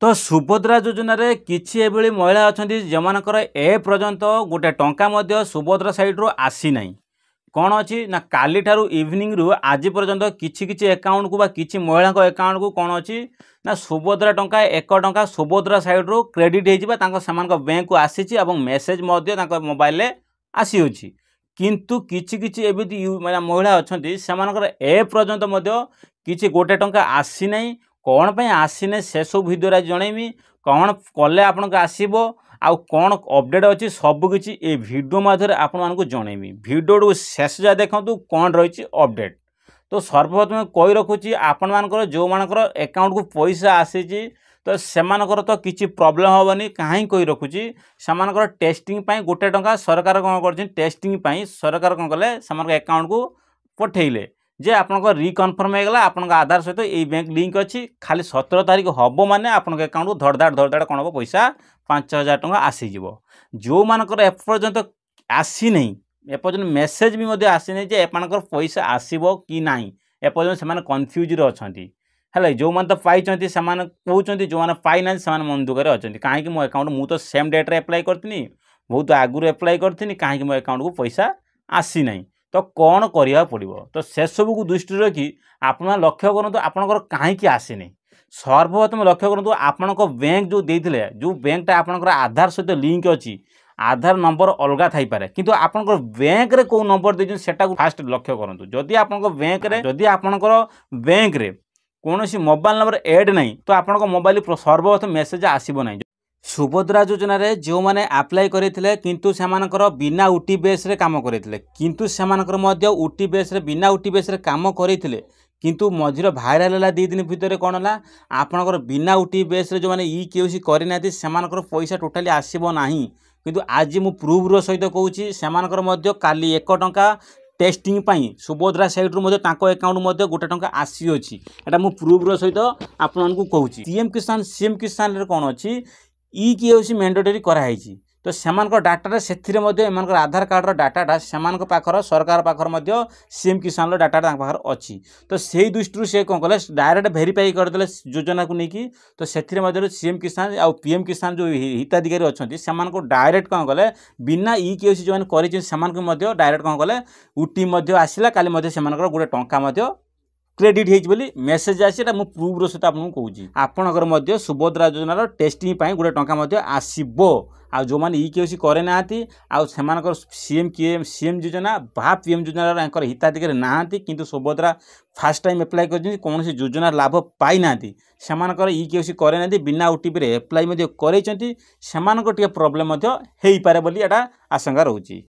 तो सुभद्रा योजना रे किछि एभली महिला अछंती जमानकर ए पर्यंत गोटे टंका मध्य सुभद्रा साइड रो आसी नाही कौन अच्छी ना काली ठारू इवनिंग रु आज पर्यंत किछि किछि अकाउंट को बा किछि महिला अकाउंट को कौन अच्छी ना सुभद्रा टंका 1 टंका सुभद्रा साइड रो क्रेडिट होइजिबा तांको समान बैंक को आसीछि एवं मेसेज मध्य तांको मोबाइल रे आसी होछि किंतु किछि किछि एबिति महिला अछंती समानकर ए पर्यंत मध्य किछि गोटे टंका आसी नाही कौन पे आसी नहीं से सब भिडियो जनइमी कौन कले आपन आसो आउ कौन अपडेट अच्छी सबकि ये भिडियो मध्य आपण मानक जनइमी भिडियो शेष जा देखूँ कौन रही अपडेट। तो सर्वप्रथम कही रखुची आपण मानकर जो मानकर अकाउंट को पैसा आसी तो सेमानकर तो किसी प्रोब्लेम हेनी कहीं कही रखुची सेमानकर टेस्टिंग पाई गोटे टंका सरकार कौन कर टेस्टिंग पाई सरकार कौन कले से अकाउंट को पठेले जे आपन रिकनफर्म होगा आपन आधार सहित ये बैंक लिंक अच्छी खाली 17 तारीख हम माने आपन अकाउंट को धड़धाड़ कौन हम पैसा 5000 टंका आसीज जो मानकर एपर्यंत आसी नहीं एपर्यंत मेसेज भी आसी नहीं एमानकर पैसा आसब कि ना एपर्यंत से कन्फ्यूज अच्छा है जो मैंने तो पाई कहते जो मैंने पाई ना से मन दुख अच्छा कहीं मो अकाउंट मुझे तो सेम डेट्रे एप्लाय करती बहुत आगुरी एप्लाय करती कहीं मो अकाउंट को पैसा आसी ना तो कौन करिया पड़िबो तो से सब को दृष्टि रखी आपण लक्ष्य करंतु आपनकर कहीं आसीनी सर्वप्रथम लक्ष्य करंतु आपनक बैंक जो देइथिले जो बैंकटा आपनकर आधार सहित लिंक अच्छी आधार नंबर अलग थाई पारे किंतु आपनकर बैंक रे को नंबर देजन सेटा को फास्ट लक्ष्य करंतु जदि आपनकर बैंक रे जदि आपनकर बैंक रे कोनोसी मोबाइल नंबर ऐड नहीं तो आपनकर मोबाइल सर्वप्रथम मेसेज आसीबो नहीं। सुभद्रा योजना रे जो माने अप्लाई करथिले किंतु सेमानकर बिना उटी बेस रे काम करथिले किंतु सेमानकर मध्य उटी बेस रे बिना उटी बेस रे काम करथिले किंतु मझिर भाइराल होला 2 दिन भितर कोन होला आपनकर बिना उटी बेस रे जो माने ई केउसी करि नाथि सेमानकर पैसा टोटली आसीबो नाही किंतु आज मु प्रूफ रो सहित कहूची सेमानकर मध्य काली 1 टंका टेस्टिंग पाई सुभद्रा साइड रो तांको अकाउंट मध्य गोटे टंका आसी अछि एटा मु प्रूफ रो सहित आपन मानकू कहूची सीएम किसान रे कोन अछि ई केओसी मैंडेटरी कराई तो सेमानक डाटा से आधार कार्ड डाटा सेमानक पाखर सरकार पाखर मध्य सीएम किसान रो डाटा पाखर अच्छी तो से दृष्टि से कौन कले डायरेक्ट वेरीफाई करदे योजना को लेकिन तो से सीएम किसान आउ पीएम किसान जो हिताधिकारी अच्छा से डायरेक्ट कौन कले बिना ई केओसी जो कर डायरेक्ट कौन कले उटी आसला काली से गोटे टंका क्रेडिट होली मेसेज आसी मु प्रूफ रो सहित आपको कहूँ आपणकर मध्य सुभद्रा योजनार टेस्टिंग पाई गोटे टंका आसब आ जो मैंने ई केसी करे ना आउ सेमानकर सीएम योजना बा पीएम योजना हिताधिकारी ना किंतु सुभद्रा फास्ट टाइम एप्लाय कर कौन योजना लाभ पाई ना सेमानकर ई केसी करे ना बिना ओटीपी एप्लाय कर प्रोब्लेम हो पारे बोली एटा आशंका रोची।